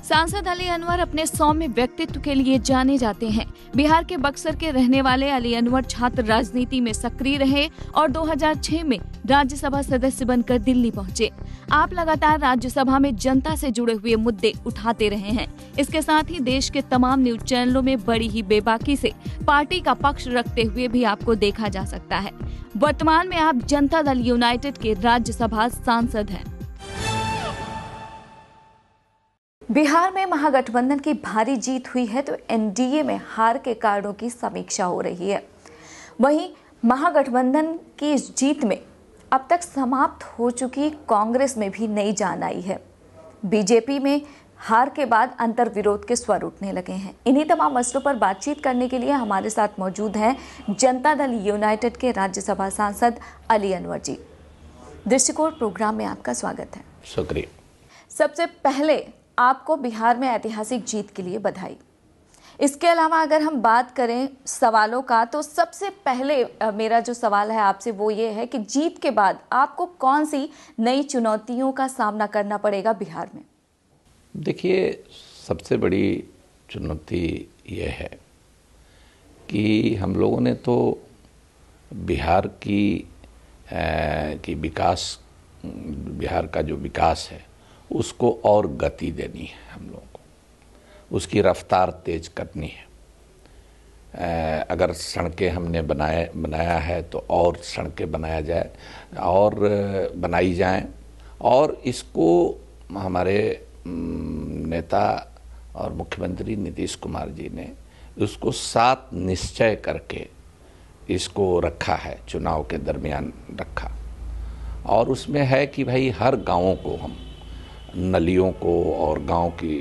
सांसद अली अनवर अपने सौम्य व्यक्तित्व के लिए जाने जाते हैं। बिहार के बक्सर के रहने वाले अली अनवर छात्र राजनीति में सक्रिय रहे और 2006 में राज्यसभा सदस्य बनकर दिल्ली पहुंचे। आप लगातार राज्यसभा में जनता से जुड़े हुए मुद्दे उठाते रहे हैं। इसके साथ ही देश के तमाम न्यूज चैनलों में बड़ी ही बेबाकी से पार्टी का पक्ष रखते हुए भी आपको देखा जा सकता है। वर्तमान में आप जनता दल यूनाइटेड के राज्यसभा सांसद हैं। बिहार में महागठबंधन की भारी जीत हुई है तो एनडीए में हार के कारणों की समीक्षा हो रही है। वहीं महागठबंधन की इस जीत में अब तक समाप्त हो चुकी कांग्रेस में भी नई जान आई है। बीजेपी में हार के बाद अंतर्विरोध के स्वर उठने लगे हैं। इन्हीं तमाम मसलों पर बातचीत करने के लिए हमारे साथ मौजूद हैं जनता दल यूनाइटेड के राज्यसभा सांसद अली अनवर जी। दृष्टिकोण प्रोग्राम में आपका स्वागत है। शुक्रिया। सबसे पहले आपको बिहार में ऐतिहासिक जीत के लिए बधाई। इसके अलावा अगर हम बात करें सवालों का तो सबसे पहले मेरा जो सवाल है आपसे वो ये है कि जीत के बाद आपको कौन सी नई चुनौतियों का सामना करना पड़ेगा बिहार में? देखिए, सबसे बड़ी चुनौती ये है कि हम लोगों ने तो बिहार की विकास, बिहार का जो विकास है उसको और गति देनी है। हम लोगों को उसकी रफ्तार तेज करनी है। अगर सड़कें हमने बनाया है तो और सड़कें बनाया जाए और बनाई जाएं, और इसको हमारे नेता और मुख्यमंत्री नीतीश कुमार जी ने उसको 7 निश्चय करके इसको रखा है, चुनाव के दरमियान रखा। और उसमें है कि भाई हर गांवों को हम नलियों को और गांव की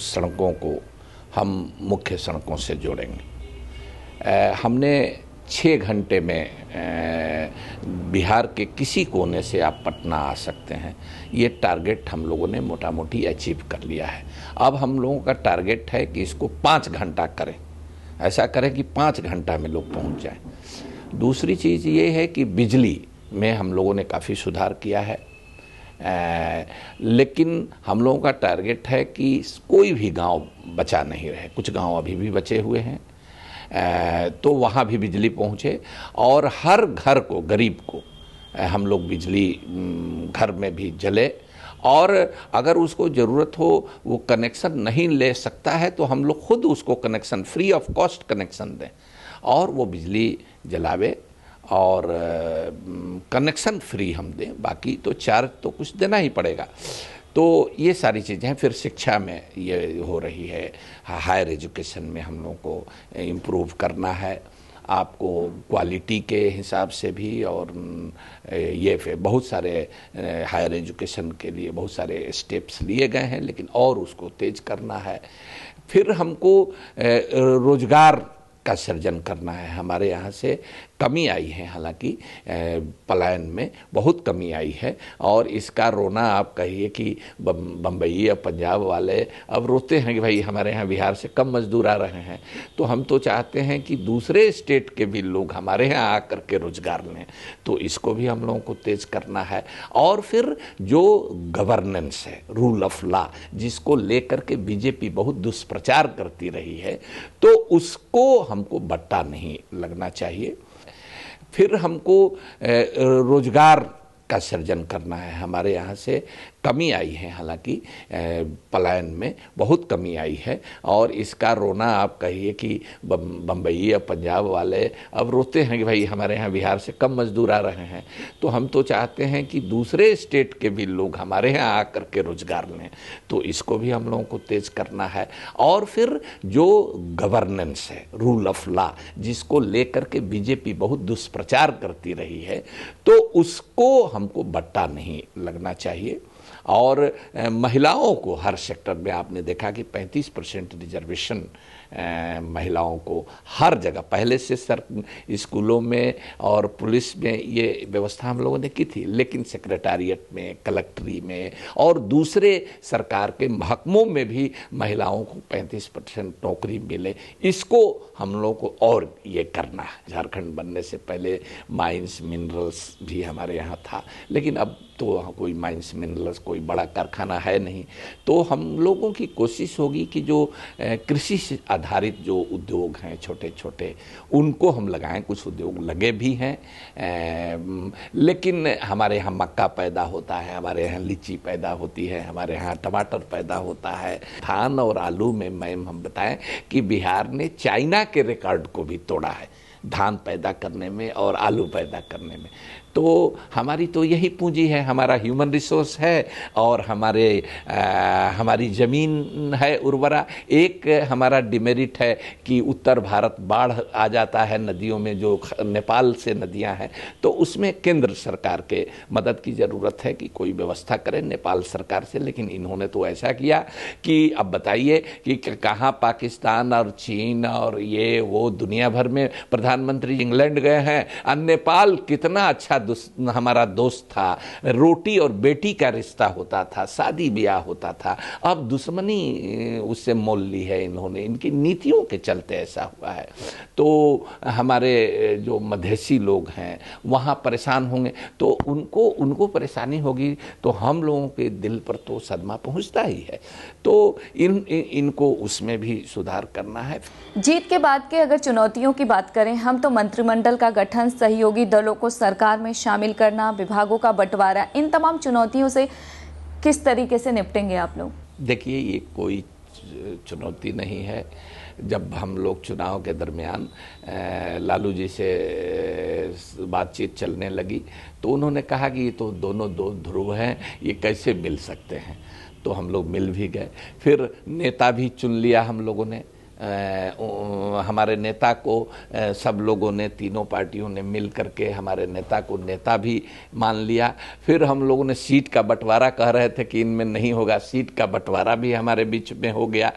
सड़कों को हम मुख्य सड़कों से जोड़ेंगे। हमने 6 घंटे में बिहार के किसी कोने से आप पटना आ सकते हैं। ये टारगेट हम लोगों ने मोटा मोटी अचीव कर लिया है। अब हम लोगों का टारगेट है कि इसको 5 घंटा करें, ऐसा करें कि 5 घंटा में लोग पहुंच जाएं। दूसरी चीज़ ये है कि बिजली में हम लोगों ने काफ़ी सुधार किया है। लेकिन हम लोगों का टारगेट है कि कोई भी गांव बचा नहीं रहे। कुछ गांव अभी भी बचे हुए हैं, तो वहाँ भी बिजली पहुँचे और हर घर को, गरीब को हम लोग बिजली घर में भी जले, और अगर उसको ज़रूरत हो वो कनेक्शन नहीं ले सकता है तो हम लोग खुद उसको connection, free of cost connection दें और वो बिजली जलावे और कनेक्शन फ्री हम दें। बाकी तो चार्ज तो कुछ देना ही पड़ेगा। तो ये सारी चीज़ें हैं। फिर शिक्षा में ये हो रही है, हायर एजुकेशन में हम लोगों को इम्प्रूव करना है। आपको क्वालिटी के हिसाब से भी, और ये फिर बहुत सारे हायर एजुकेशन के लिए बहुत सारे स्टेप्स लिए गए हैं, लेकिन और उसको तेज करना है। फिर हमको रोजगार का सृजन करना है। हमारे यहाँ से कमी आई है, हालांकि पलायन में बहुत कमी आई है, और इसका रोना आप कहिए कि बम्बई या पंजाब वाले अब रोते हैं कि भाई हमारे यहाँ बिहार से कम मजदूर आ रहे हैं। तो हम तो चाहते हैं कि दूसरे स्टेट के भी लोग हमारे यहाँ आकर के रोजगार लें, तो इसको भी हम लोगों को तेज करना है। और फिर जो गवर्नेंस है, रूल ऑफ लॉ, जिसको लेकर के बीजेपी बहुत दुष्प्रचार करती रही है, तो उसको हमको बट्टा नहीं लगना चाहिए। फिर हमको रोजगार का सृजन करना है। हमारे यहाँ से कमी आई है, हालांकि पलायन में बहुत कमी आई है, और इसका रोना आप कहिए कि बम्बई या पंजाब वाले अब रोते हैं कि भाई हमारे यहाँ बिहार से कम मजदूर आ रहे हैं। तो हम तो चाहते हैं कि दूसरे स्टेट के भी लोग हमारे यहाँ आकर के रोजगार लें, तो इसको भी हम लोगों को तेज करना है। और फिर जो गवर्नेंस है, रूल ऑफ लॉ, जिसको लेकर के बीजेपी बहुत दुष्प्रचार करती रही है, तो उसको हमको बट्टा नहीं लगना चाहिए। और महिलाओं को हर सेक्टर में आपने देखा कि 35% रिजर्वेशन महिलाओं को हर जगह पहले से स्कूलों में और पुलिस में ये व्यवस्था हम लोगों ने की थी, लेकिन सेक्रेटारिएट में, कलेक्ट्री में और दूसरे सरकार के महकमों में भी महिलाओं को 35% नौकरी मिले, इसको हम लोगों को और ये करना है। झारखंड बनने से पहले माइंस मिनरल्स भी हमारे यहाँ था, लेकिन अब तो कोई माइंस मिनरल्स कोई बड़ा कारखाना है नहीं। तो हम लोगों की कोशिश होगी कि जो कृषि से आधारित जो उद्योग हैं छोटे छोटे, उनको हम लगाएं। कुछ उद्योग लगे भी हैं, लेकिन हमारे यहाँ मक्का पैदा होता है, हमारे यहाँ लीची पैदा होती है, हमारे यहाँ टमाटर पैदा होता है। धान और आलू में मैम हम बताएं कि बिहार ने चाइना के रिकॉर्ड को भी तोड़ा है धान पैदा करने में और आलू पैदा करने में। तो हमारी तो यही पूंजी है, हमारा ह्यूमन रिसोर्स है और हमारी ज़मीन है उर्वरा। एक हमारा डिमेरिट है कि उत्तर भारत बाढ़ आ जाता है नदियों में, जो नेपाल से नदियां हैं, तो उसमें केंद्र सरकार के मदद की ज़रूरत है कि कोई व्यवस्था करें नेपाल सरकार से। लेकिन इन्होंने तो ऐसा किया कि अब बताइए कि कहाँ पाकिस्तान और चीन और ये वो दुनिया भर में प्रधानमंत्री इंग्लैंड गए हैं, और नेपाल कितना अच्छा हमारा दोस्त था, रोटी और बेटी का रिश्ता होता था, शादी ब्याह होता था। अब दुश्मनी उससे मोल ली है इन्होंने, इनकी नीतियों के चलते ऐसा हुआ है। तो हमारे जो मधेसी लोग हैं वहाँ परेशान होंगे, तो उनको परेशानी होगी, तो हम लोगों के दिल पर तो सदमा पहुँचता ही है। तो इनको उसमें भी सुधार करना है। जीत के बाद के अगर चुनौतियों की बात करें हम, तो मंत्रिमंडल का गठन, सहयोगी दलों को सरकार में शामिल करना, विभागों का बंटवारा, इन तमाम चुनौतियों से किस तरीके से निपटेंगे आप लोग? देखिए, ये कोई चुनौती नहीं है। जब हम लोग चुनाव के दरमियान लालू जी से बातचीत चलने लगी तो उन्होंने कहा कि ये तो दोनों दो ध्रुव हैं, ये कैसे मिल सकते हैं। तो हम लोग मिल भी गए। फिर नेता भी चुन लिया हम लोगों ने। हमारे नेता को सब लोगों ने, तीनों पार्टियों ने मिल करके हमारे नेता को नेता भी मान लिया। फिर हम लोगों ने सीट का बंटवारा, कह रहे थे कि इनमें नहीं होगा, सीट का बंटवारा भी हमारे बीच में हो गया।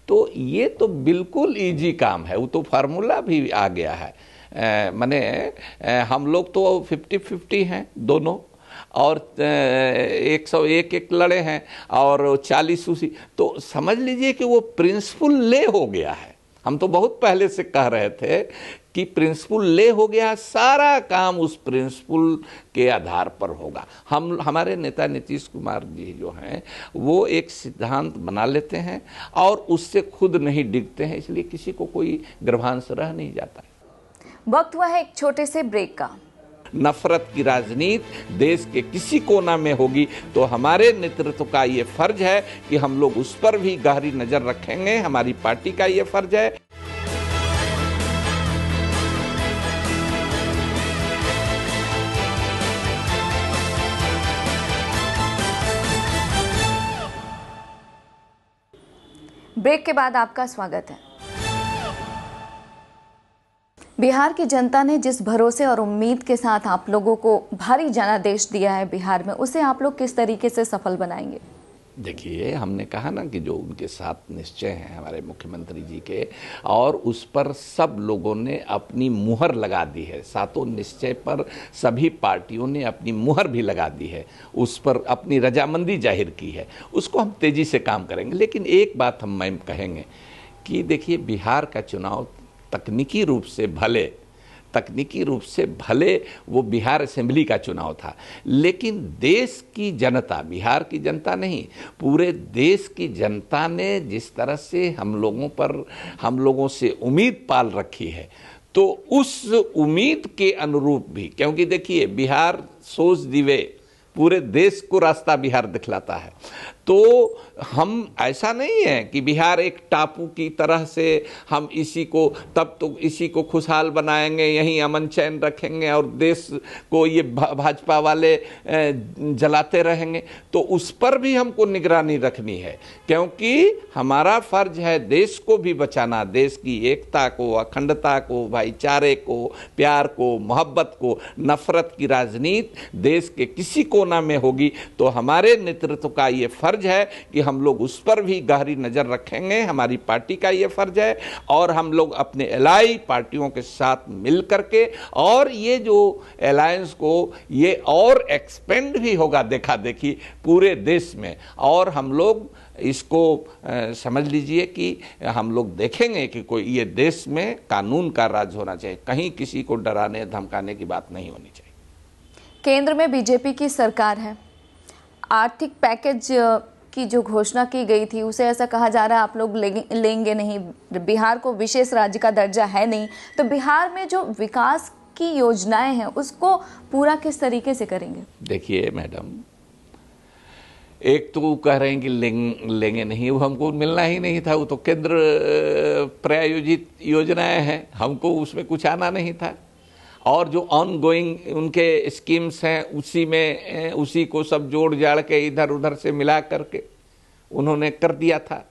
तो ये तो बिल्कुल इजी काम है, वो तो फार्मूला भी आ गया है। माने हम लोग तो 50-50 हैं दोनों, और 101 लड़े हैं और 40 उसी। तो समझ लीजिए कि वो प्रिंसिपल ले हो गया है। हम तो बहुत पहले से कह रहे थे कि प्रिंसिपल ले हो गया, सारा काम उस प्रिंसिपल के आधार पर होगा। हमारे नेता नीतीश कुमार जी जो हैं वो एक सिद्धांत बना लेते हैं और उससे खुद नहीं डिगते हैं, इसलिए किसी को कोई गर्भांश रह नहीं जाता। वक्त हुआ है एक छोटे से ब्रेक का। नफरत की राजनीति देश के किसी कोना में होगी तो हमारे नेतृत्व का ये फर्ज है कि हम लोग उस पर भी गहरी नजर रखेंगे। हमारी पार्टी का ये फर्ज है। ब्रेक के बाद आपका स्वागत है। बिहार की जनता ने जिस भरोसे और उम्मीद के साथ आप लोगों को भारी जनादेश दिया है बिहार में, उसे आप लोग किस तरीके से सफल बनाएंगे? देखिए, हमने कहा ना कि जो उनके साथ निश्चय हैं हमारे मुख्यमंत्री जी के, और उस पर सब लोगों ने अपनी मुहर लगा दी है। सातों निश्चय पर सभी पार्टियों ने अपनी मुहर भी लगा दी है, उस पर अपनी रजामंदी जाहिर की है। उसको हम तेजी से काम करेंगे। लेकिन एक बात हम मैम कहेंगे कि देखिए, बिहार का चुनाव तकनीकी रूप से भले वो बिहार असेंबली का चुनाव था, लेकिन देश की जनता, बिहार की जनता नहीं, पूरे देश की जनता ने जिस तरह से हम लोगों से उम्मीद पाल रखी है, तो उस उम्मीद के अनुरूप भी, क्योंकि देखिए, बिहार सोच दिवे, पूरे देश को रास्ता बिहार दिखलाता है। तो हम ऐसा नहीं है कि बिहार एक टापू की तरह से हम इसी को खुशहाल बनाएंगे, यहीं अमन चैन रखेंगे और देश को ये भाजपा वाले जलाते रहेंगे। तो उस पर भी हमको निगरानी रखनी है, क्योंकि हमारा फर्ज है देश को भी बचाना, देश की एकता को, अखंडता को, भाईचारे को, प्यार को, मोहब्बत को। नफरत की राजनीति देश के किसी कोना में होगी तो हमारे नेतृत्व का ये फर्ज फर्ज है कि हम लोग उस पर भी गहरी नज़र रखेंगे। हमारी पार्टी का ये फर्ज है और हम लोग अपने एलाई पार्टियों के साथ मिल करके, और ये जो अलायंस को ये और एक्सपेंड भी होगा देखा देखी पूरे देश में, और हम लोग इसको समझ लीजिए कि हम लोग देखेंगे कि कोई ये देश में कानून का राज होना चाहिए, कहीं किसी को डराने धमकाने की बात नहीं होनी चाहिए। केंद्र में बीजेपी की सरकार है, आर्थिक पैकेज की जो घोषणा की गई थी उसे ऐसा कहा जा रहा है आप लोग लेंगे नहीं, बिहार को विशेष राज्य का दर्जा है नहीं, तो बिहार में जो विकास की योजनाएं हैं उसको पूरा किस तरीके से करेंगे? देखिए मैडम, एक तो कह रहे हैं कि लेंगे नहीं, वो हमको मिलना ही नहीं था, वो तो केंद्र प्रायोजित योजनाएं हैं, हमको उसमें कुछ आना नहीं था। और जो ऑन गोइंग उनके स्कीम्स हैं उसी में उसी को सब जोड़ जाड़ के इधर उधर से मिला करके उन्होंने कर दिया था,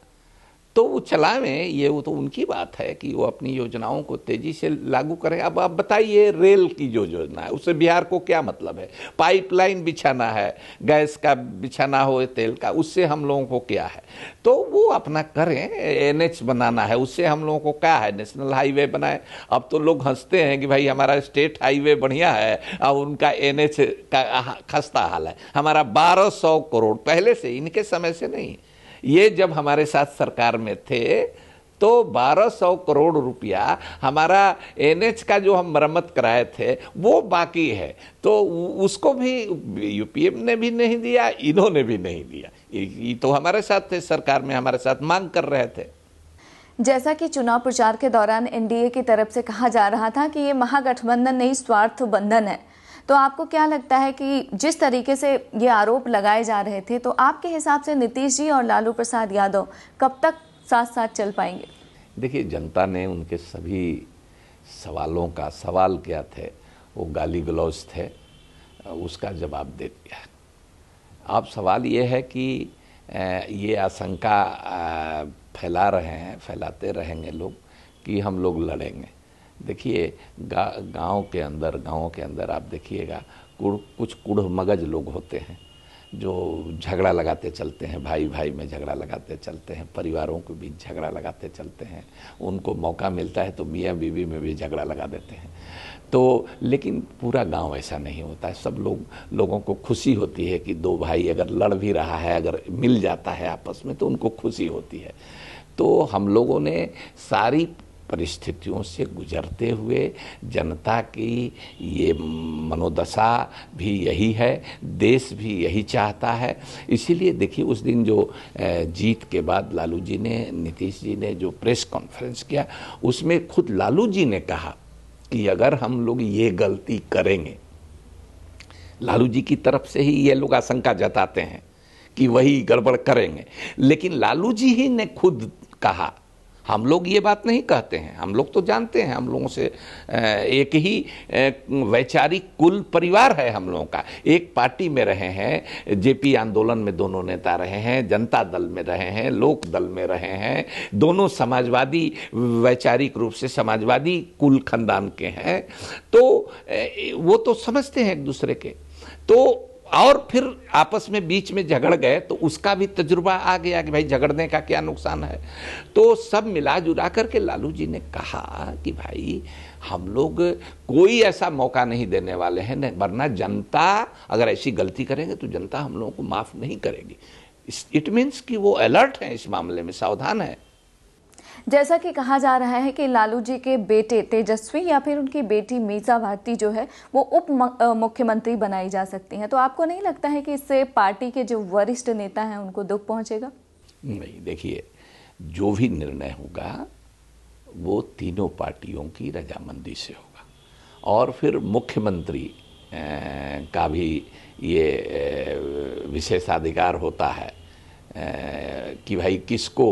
तो वो चलावें, ये वो तो उनकी बात है कि वो अपनी योजनाओं को तेजी से लागू करें। अब आप बताइए, रेल की जो योजना है उससे बिहार को क्या मतलब है? पाइपलाइन बिछाना है, गैस का बिछाना हो, तेल का, उससे हम लोगों को क्या है? तो वो अपना करें। एनएच बनाना है, उससे हम लोगों को क्या है? नेशनल हाईवे बनाए। अब तो लोग हंसते हैं कि भाई हमारा स्टेट हाईवे बढ़िया है और उनका एनएच का खस्ता हाल है। हमारा 1200 करोड़ पहले से, इनके समय से नहीं, ये जब हमारे साथ सरकार में थे तो 1200 करोड़ रुपया हमारा एनएच का जो हम मरम्मत कराए थे वो बाकी है, तो उसको भी यूपीएम ने भी नहीं दिया, इन्होंने भी नहीं दिया। ये तो हमारे साथ थे सरकार में, हमारे साथ मांग कर रहे थे। जैसा कि चुनाव प्रचार के दौरान एनडीए की तरफ से कहा जा रहा था कि ये महागठबंधन नहीं स्वार्थ बंधन है, तो आपको क्या लगता है कि जिस तरीके से ये आरोप लगाए जा रहे थे, तो आपके हिसाब से नीतीश जी और लालू प्रसाद यादव कब तक साथ साथ चल पाएंगे? देखिए, जनता ने उनके सभी सवालों का, सवाल क्या थे, वो गाली गलौज थे, उसका जवाब दे दिया। अब सवाल ये है कि ये आशंका फैलाते रहेंगे लोग कि हम लोग लड़ेंगे। देखिए, गांव के अंदर आप देखिएगा कुछ कुढ़ मगज लोग होते हैं जो झगड़ा लगाते चलते हैं, भाई भाई में झगड़ा लगाते चलते हैं, परिवारों के बीच झगड़ा लगाते चलते हैं, उनको मौका मिलता है तो मियाँ बीवी में भी झगड़ा लगा देते हैं। तो लेकिन पूरा गांव ऐसा नहीं होता है। सब लोगों को खुशी होती है कि दो भाई अगर लड़ भी रहा है, अगर मिल जाता है आपस में तो उनको खुशी होती है। तो हम लोगों ने सारी परिस्थितियों से गुजरते हुए, जनता की ये मनोदशा भी यही है, देश भी यही चाहता है। इसीलिए देखिए, उस दिन जो जीत के बाद लालू जी ने, नीतीश जी ने जो प्रेस कॉन्फ्रेंस किया, उसमें खुद लालू जी ने कहा कि अगर हम लोग ये गलती करेंगे, लालू जी की तरफ से ही ये लोग आशंका जताते हैं कि वही गड़बड़ करेंगे, लेकिन लालू जी ही ने खुद कहा, हम लोग ये बात नहीं कहते हैं, हम लोग तो जानते हैं, हम लोगों से एक ही वैचारिक कुल परिवार है हम लोगों का, एक पार्टी में रहे हैं, जेपी आंदोलन में दोनों नेता रहे हैं, जनता दल में रहे हैं, लोक दल में रहे हैं, दोनों समाजवादी, वैचारिक रूप से समाजवादी कुल खानदान के हैं, तो वो तो समझते हैं एक दूसरे के। तो और फिर आपस में बीच में झगड़ गए तो उसका भी तजुर्बा आ गया कि भाई झगड़ने का क्या नुकसान है। तो सब मिला जुला करके लालू जी ने कहा कि भाई हम लोग कोई ऐसा मौका नहीं देने वाले हैं, वरना जनता अगर ऐसी गलती करेंगे तो जनता हम लोगों को माफ नहीं करेगी। इट मीन्स कि वो अलर्ट है, इस मामले में सावधान है। जैसा कि कहा जा रहा है कि लालू जी के बेटे तेजस्वी या फिर उनकी बेटी मीसा भारती जो है वो उप मुख्यमंत्री बनाई जा सकती हैं, तो आपको नहीं लगता है कि इससे पार्टी के जो वरिष्ठ नेता हैं उनको दुख पहुंचेगा? नहीं, देखिए, जो भी निर्णय होगा वो तीनों पार्टियों की रजामंदी से होगा, और फिर मुख्यमंत्री का भी ये विशेषाधिकार होता है कि भाई किसको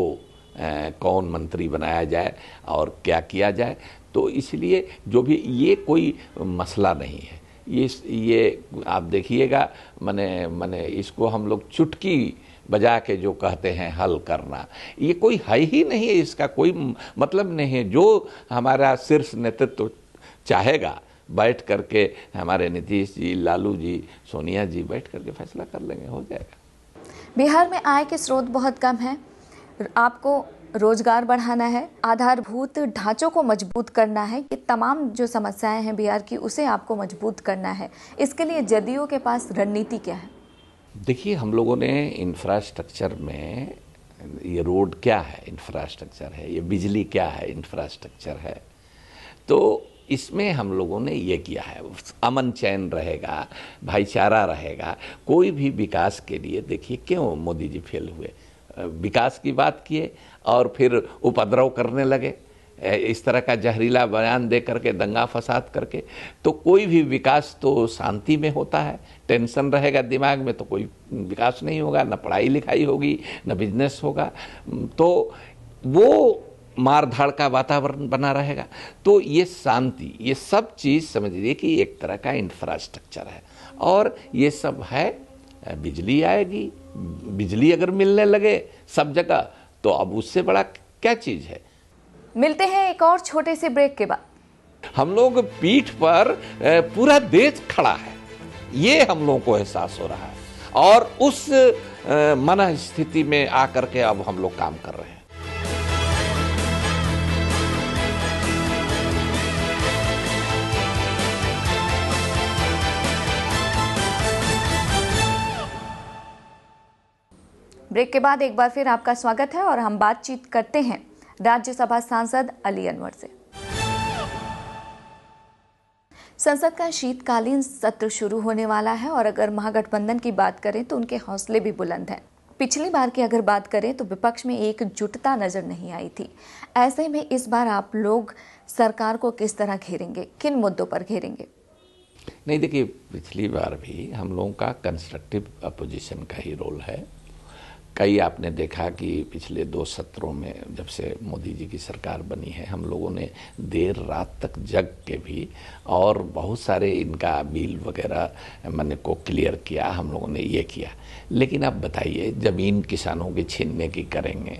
कौन मंत्री बनाया जाए और क्या किया जाए। तो इसलिए जो भी, ये कोई मसला नहीं है, ये आप देखिएगा, मने इसको हम लोग चुटकी बजा के जो कहते हैं हल करना, ये कोई है ही नहीं है, इसका कोई मतलब नहीं है। जो हमारा शीर्ष नेतृत्व चाहेगा, बैठ करके हमारे नीतीश जी, लालू जी, सोनिया जी बैठ करके फैसला कर लेंगे, हो जाएगा। बिहार में आय के स्रोत बहुत कम है, आपको रोजगार बढ़ाना है, आधारभूत ढांचों को मजबूत करना है, ये तमाम जो समस्याएं हैं बिहार की उसे आपको मजबूत करना है। इसके लिए जदयू के पास रणनीति क्या है? देखिए, हम लोगों ने इंफ्रास्ट्रक्चर में, ये रोड क्या है इंफ्रास्ट्रक्चर है, ये बिजली क्या है इंफ्रास्ट्रक्चर है, तो इसमें हम लोगों ने ये किया है। अमन चैन रहेगा, भाईचारा रहेगा, कोई भी विकास के लिए। देखिए क्यों मोदी जी फेल हुए, विकास की बात किए और फिर उपद्रव करने लगे, इस तरह का जहरीला बयान दे करके, दंगा फसाद करके। तो कोई भी विकास तो शांति में होता है, टेंशन रहेगा दिमाग में तो कोई विकास नहीं होगा, न पढ़ाई लिखाई होगी, न बिजनेस होगा, तो वो मार धाड़ का वातावरण बना रहेगा। तो ये शांति, ये सब चीज़ समझिए कि एक तरह का इंफ्रास्ट्रक्चर है। और ये सब है, बिजली आएगी, बिजली अगर मिलने लगे सब जगह तो अब उससे बड़ा क्या चीज़ है। मिलते हैं एक और छोटे से ब्रेक के बाद। हम लोग पीठ पर पूरा देश खड़ा है, ये हम लोगों को एहसास हो रहा है और उस मन स्थिति में आकर के अब हम लोग काम कर रहे हैं। ब्रेक के बाद एक बार फिर आपका स्वागत है और हम बातचीत करते हैं राज्यसभा सांसद अली अनवर से। संसद का शीतकालीन सत्र शुरू होने वाला है और अगर महागठबंधन की बात करें तो उनके हौसले भी बुलंद हैं। पिछली बार की अगर बात करें तो विपक्ष में एकजुटता नजर नहीं आई थी। ऐसे में इस बार आप लोग सरकार को किस तरह घेरेंगे, किन मुद्दों पर घेरेंगे? नहीं, देखिए, पिछली बार भी हम लोगों का कंस्ट्रक्टिव अपोजिशन का ही रोल है। कई आपने देखा कि पिछले 2 सत्रों में जब से मोदी जी की सरकार बनी है, हम लोगों ने देर रात तक जग के भी और बहुत सारे इनका बिल वगैरह मन को क्लियर किया, हम लोगों ने ये किया। लेकिन आप बताइए, ज़मीन किसानों की छीनने की करेंगे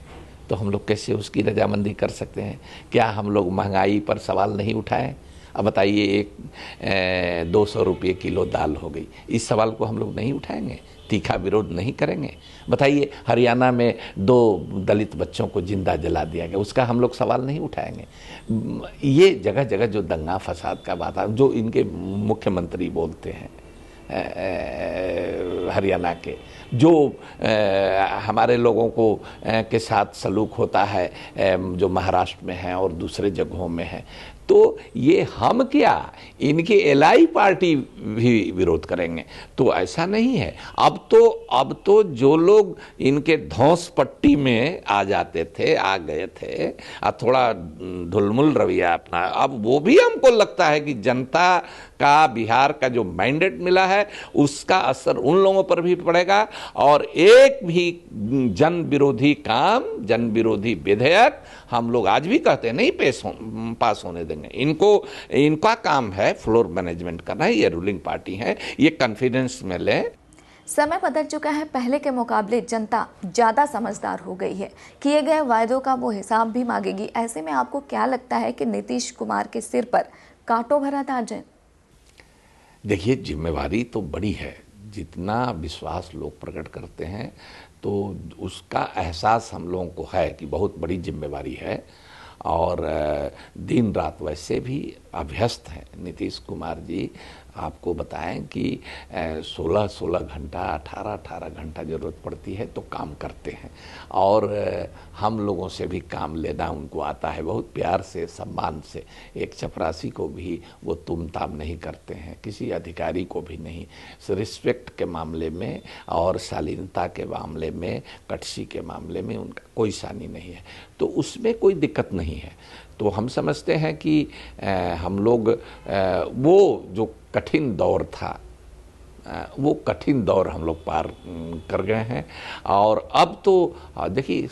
तो हम लोग कैसे उसकी रजामंदी कर सकते हैं? क्या हम लोग महंगाई पर सवाल नहीं उठाए? अब बताइए, 200 रुपये किलो दाल हो गई, इस सवाल को हम लोग नहीं उठाएंगे? तीखा विरोध नहीं करेंगे? बताइए, हरियाणा में 2 दलित बच्चों को जिंदा जला दिया गया, उसका हम लोग सवाल नहीं उठाएंगे? ये जगह जगह जो दंगा फसाद का वातावरण, जो इनके मुख्यमंत्री बोलते हैं हरियाणा के, जो हमारे लोगों को के साथ सलूक होता है जो महाराष्ट्र में है और दूसरे जगहों में है, तो ये हम क्या, इनकी एलआई पार्टी भी विरोध करेंगे? तो ऐसा नहीं है। अब तो जो लोग इनके धौंस पट्टी में आ जाते थे, आ गए थे, थोड़ा ढुलमुल रवैया अपना, अब वो भी हमको लगता है कि जनता का, बिहार का जो मैंडेट मिला है उसका असर उन लोगों पर भी पड़ेगा और एक भी जन विरोधी काम, जन विरोधी विधेयक हम लोग आज भी कहते हैं नहीं पास होने देंगे। इनका काम है फ्लोर मैनेजमेंट करना है, ये रूलिंग पार्टी है, ये कॉन्फिडेंस में लें। समय बदल चुका है, पहले के मुकाबले जनता ज्यादा समझदार हो गई है, किए गए वायदों का वो हिसाब भी मांगेगी। ऐसे में आपको क्या लगता है कि नीतीश कुमार के सिर पर कांटों भरा ताज है? देखिए, जिम्मेवारी तो बड़ी है, जितना विश्वास लोग प्रकट करते हैं तो उसका एहसास हम लोगों को है कि बहुत बड़ी जिम्मेवारी है और दिन रात वैसे भी अभ्यस्त हैं नीतीश कुमार जी। आपको बताएं कि 16-16 घंटा, 18-18 घंटा ज़रूरत पड़ती है तो काम करते हैं और हम लोगों से भी काम लेना उनको आता है, बहुत प्यार से, सम्मान से। एक चपरासी को भी वो तुम ताम नहीं करते हैं, किसी अधिकारी को भी नहीं। रिस्पेक्ट के मामले में और शालीनता के मामले में, कटसी के मामले में उनका कोई सानी नहीं है, तो उसमें कोई दिक्कत नहीं है। तो हम समझते हैं कि हम लोग वो जो कठिन दौर था, वो कठिन दौर हम लोग पार कर गए हैं और अब तो देखिए,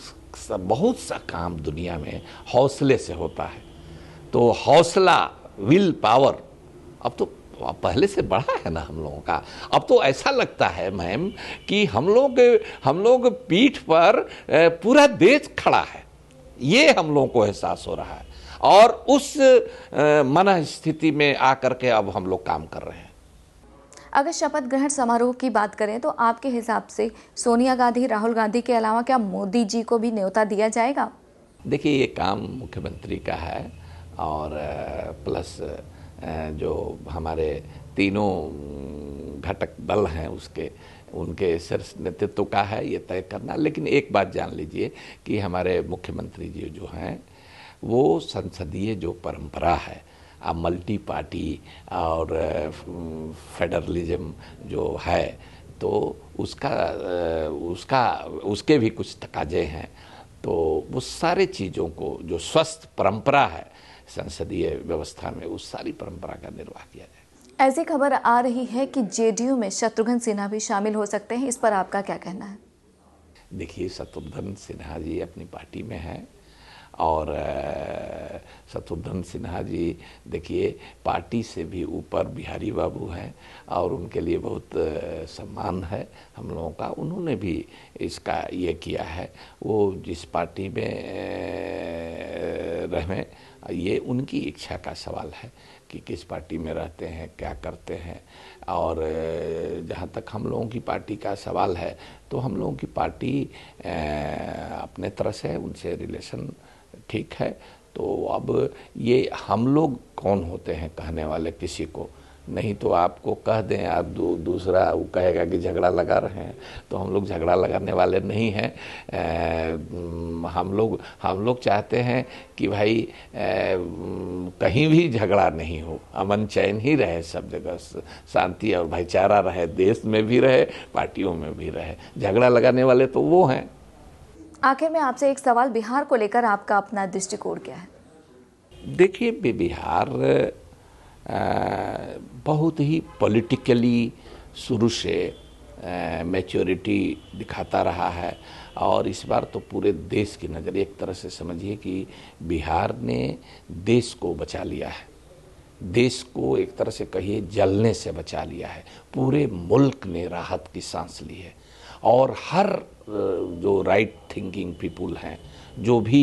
बहुत सा काम दुनिया में हौसले से होता है। तो हौसला, विल पावर अब तो पहले से बढ़ा है ना हम लोगों का। अब तो ऐसा लगता है मैम कि हम लोग पीठ पर पूरा देश खड़ा है, ये हम लोगों को एहसास हो रहा है और उस मन स्थिति में आकर के अब हम लोग काम कर रहे हैं। अगर शपथ ग्रहण समारोह की बात करें तो आपके हिसाब से सोनिया गांधी, राहुल गांधी के अलावा क्या मोदी जी को भी न्योता दिया जाएगा? देखिए, ये काम मुख्यमंत्री का है और प्लस जो हमारे तीनों घटक दल हैं उनके शीर्ष नेतृत्व का है ये तय करना। लेकिन एक बात जान लीजिए कि हमारे मुख्यमंत्री जी जो हैं वो संसदीय जो परंपरा है, अब मल्टी पार्टी और फेडरलिज्म जो है तो उसके भी कुछ तकाजे हैं। तो वो सारे चीज़ों को जो स्वस्थ परंपरा है संसदीय व्यवस्था में, उस सारी परंपरा का निर्वाह किया जाए। ऐसी खबर आ रही है कि जेडीयू में शत्रुघ्न सिन्हा भी शामिल हो सकते हैं, इस पर आपका क्या कहना है? देखिए, शत्रुघ्न सिन्हा जी अपनी पार्टी में हैं और शत्रुघ्न सिन्हा जी देखिए पार्टी से भी ऊपर बिहारी बाबू हैं और उनके लिए बहुत सम्मान है हम लोगों का। उन्होंने भी इसका ये किया है, वो जिस पार्टी में रहें ये उनकी इच्छा का सवाल है कि किस पार्टी में रहते हैं, क्या करते हैं। और जहाँ तक हम लोगों की पार्टी का सवाल है तो हम लोगों की पार्टी अपने तरह से उनसे रिलेशन ठीक है। तो अब ये हम लोग कौन होते हैं कहने वाले किसी को, नहीं तो आपको कह दें आप दूसरा वो कहेगा कि झगड़ा लगा रहे हैं, तो हम लोग झगड़ा लगाने वाले नहीं हैं। हम लोग चाहते हैं कि भाई कहीं भी झगड़ा नहीं हो, अमन चैन ही रहे, सब जगह शांति और भाईचारा रहे, देश में भी रहे, पार्टियों में भी रहे। झगड़ा लगाने वाले तो वो हैं। आखिर में आपसे एक सवाल, बिहार को लेकर आपका अपना दृष्टिकोण क्या है? देखिए, बिहार बहुत ही पॉलिटिकली शुरू से मैच्योरिटी दिखाता रहा है और इस बार तो पूरे देश की नज़र, एक तरह से समझिए कि बिहार ने देश को बचा लिया है, देश को एक तरह से कहिए जलने से बचा लिया है। पूरे मुल्क ने राहत की सांस ली है और हर जो राइट थिंकिंग पीपुल हैं, जो भी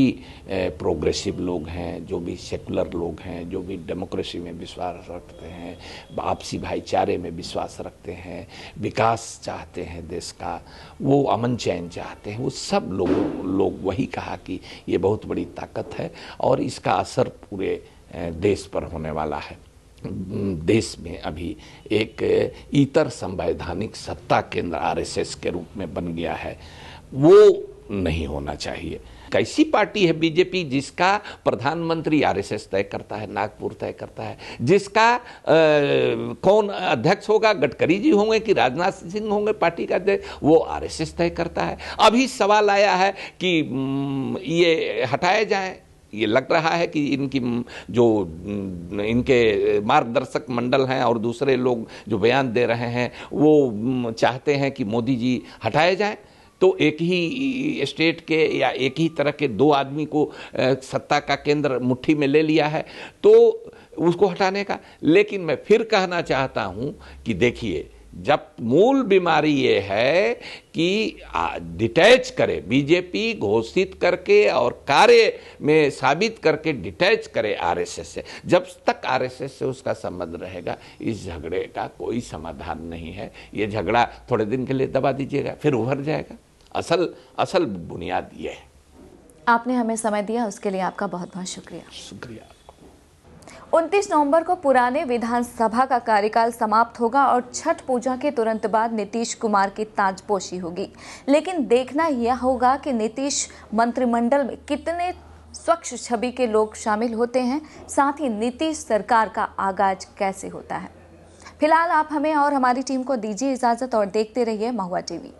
प्रोग्रेसिव लोग हैं, जो भी सेकुलर लोग हैं, जो भी डेमोक्रेसी में विश्वास रखते हैं, आपसी भाईचारे में विश्वास रखते हैं, विकास चाहते हैं देश का, वो अमन चैन चाहते हैं, वो सब लोग वही कहा कि ये बहुत बड़ी ताकत है और इसका असर पूरे देश पर होने वाला है। देश में अभी एक इतर संवैधानिक सत्ता केंद्र आरएसएस के रूप में बन गया है, वो नहीं होना चाहिए। कैसी पार्टी है बीजेपी जिसका प्रधानमंत्री आरएसएस तय करता है, नागपुर तय करता है, जिसका कौन अध्यक्ष होगा, गडकरी जी होंगे कि राजनाथ सिंह होंगे पार्टी का अध्यक्ष, वो आरएसएस तय करता है। अभी सवाल आया है कि ये हटाए जाए, ये लग रहा है कि इनकी जो इनके मार्गदर्शक मंडल हैं और दूसरे लोग जो बयान दे रहे हैं वो चाहते हैं कि मोदी जी हटाए जाएं। तो एक ही स्टेट के या एक ही तरह के दो आदमी को सत्ता का केंद्र मुट्ठी में ले लिया है तो उसको हटाने का। लेकिन मैं फिर कहना चाहता हूं कि देखिए, जब मूल बीमारी ये है कि डिटैच करे, बीजेपी घोषित करके और कार्य में साबित करके डिटैच करे आरएसएस से। जब तक आरएसएस से उसका संबंध रहेगा, इस झगड़े का कोई समाधान नहीं है। ये झगड़ा थोड़े दिन के लिए दबा दीजिएगा, फिर उभर जाएगा। असल बुनियाद ये है। आपने हमें समय दिया, उसके लिए आपका बहुत बहुत शुक्रिया। शुक्रिया। 29 नवंबर को पुराने विधानसभा का कार्यकाल समाप्त होगा और छठ पूजा के तुरंत बाद नीतीश कुमार की ताजपोशी होगी। लेकिन देखना यह होगा कि नीतीश मंत्रिमंडल में कितने स्वच्छ छवि के लोग शामिल होते हैं, साथ ही नीतीश सरकार का आगाज कैसे होता है। फिलहाल आप हमें और हमारी टीम को दीजिए इजाजत और देखते रहिए महुआ टीवी।